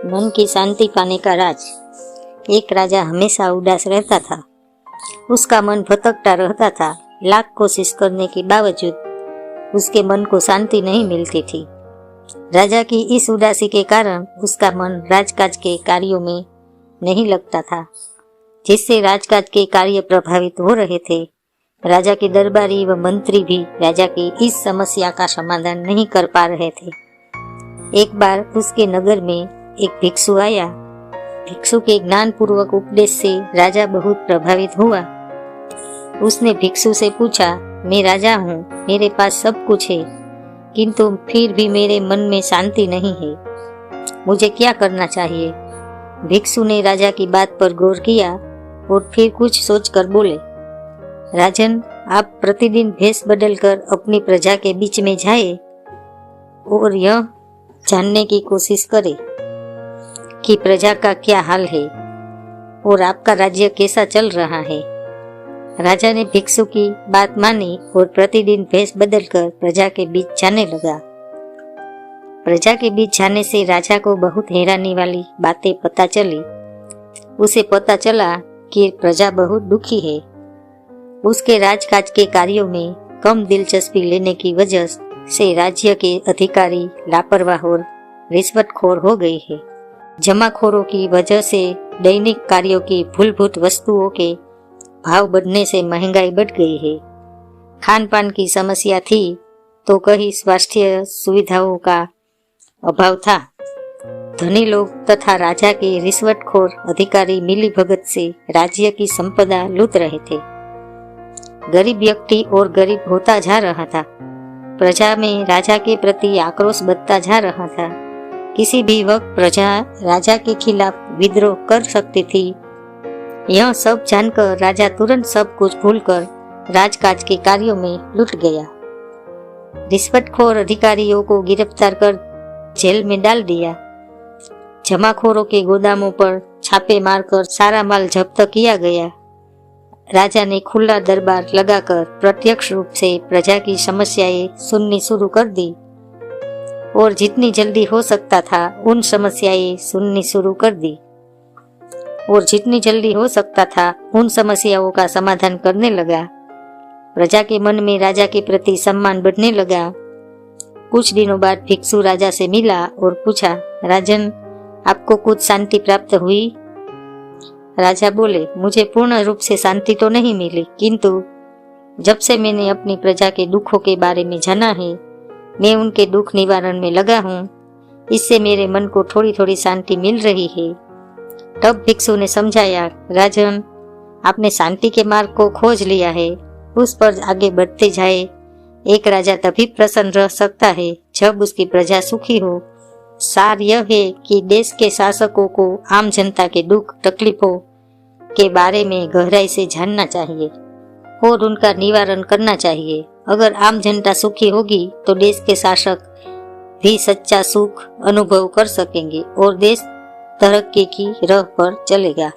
मन की शांति पाने का राज। एक राजा हमेशा उदास रहता था। उसका मन भटकता रहता था। लाख कोशिश करने के बावजूद उसके मन को शांति नहीं मिलती थी। राजा की इस उदासी के कारण उसका मन राजकाज के कार्यों में नहीं लगता था, जिससे राजकाज के कार्य प्रभावित हो रहे थे। राजा के दरबारी व मंत्री भी राजा की इस समस्या का समाधान नहीं कर पा रहे थे। एक बार उसके नगर में एक भिक्षु आया। भिक्षु के ज्ञान पूर्वक उपदेश से राजा बहुत प्रभावित हुआ। उसने भिक्षु से पूछा, मैं राजा हूँ, मेरे पास सब कुछ है, किंतु फिर भी मेरे मन में शांति नहीं है। मुझे क्या करना चाहिए? भिक्षु ने राजा की बात पर गौर किया और फिर कुछ सोचकर बोले, राजन, आप प्रतिदिन भेष बदलकर अपनी प्रजा के बीच में जाए और यह जानने की कोशिश करें कि प्रजा का क्या हाल है और आपका राज्य कैसा चल रहा है। राजा ने भिक्षु की बात मानी और प्रतिदिन भेष बदलकर प्रजा के बीच जाने लगा। प्रजा के बीच जाने से राजा को बहुत हैरानी वाली बातें पता चली। उसे पता चला कि प्रजा बहुत दुखी है। उसके राजकाज के कार्यों में कम दिलचस्पी लेने की वजह से राज्य के अधिकारी लापरवाह और रिश्वतखोर हो गए हैं। जमाखोरों की वजह से दैनिक कार्यों की मूलभूत वस्तुओं के भाव बढ़ने से महंगाई बढ़ गई है। खान पान की समस्या थी तो कहीं स्वास्थ्य सुविधाओं का अभाव था। धनी लोग तथा राजा के रिश्वतखोर अधिकारी मिलीभगत से राज्य की संपदा लूट रहे थे। गरीब व्यक्ति और गरीब होता जा रहा था। प्रजा में राजा के प्रति आक्रोश बढ़ता जा रहा था। किसी भी वक्त प्रजा राजा के खिलाफ विद्रोह कर सकती थी। यह सब जानकर राजा तुरंत सब कुछ भूलकर राजकाज के कार्यों में लुट गया। रिश्वतखोर अधिकारियों को गिरफ्तार कर जेल में डाल दिया। जमाखोरों के गोदामों पर छापे मारकर सारा माल जब्त किया गया। राजा ने खुला दरबार लगाकर प्रत्यक्ष रूप से प्रजा की समस्याएं सुननी शुरू कर दी और जितनी जल्दी हो सकता था उन समस्याएं सुननी शुरू कर दी और जितनी जल्दी हो सकता था उन समस्याओं का समाधान करने लगा। प्रजा के मन में राजा के प्रति सम्मान बढ़ने लगा। कुछ दिनों बाद भिक्षु राजा से मिला और पूछा, राजन, आपको कुछ शांति प्राप्त हुई? राजा बोले, मुझे पूर्ण रूप से शांति तो नहीं मिली, किंतु जब से मैंने अपनी प्रजा के दुखों के बारे में जाना है, मैं उनके दुख निवारण में लगा हूँ। इससे मेरे मन को थोड़ी थोड़ी शांति मिल रही है। तब भिक्षु ने समझाया, राजन, आपने शांति के मार्ग को खोज लिया है, उस पर आगे बढ़ते जाए। एक राजा तभी प्रसन्न रह सकता है जब उसकी प्रजा सुखी हो। सार यह है कि देश के शासकों को आम जनता के दुख तकलीफों के बारे में गहराई से जानना चाहिए और उनका निवारण करना चाहिए। अगर आम जनता सुखी होगी तो देश के शासक भी सच्चा सुख अनुभव कर सकेंगे और देश तरक्की की राह पर चलेगा।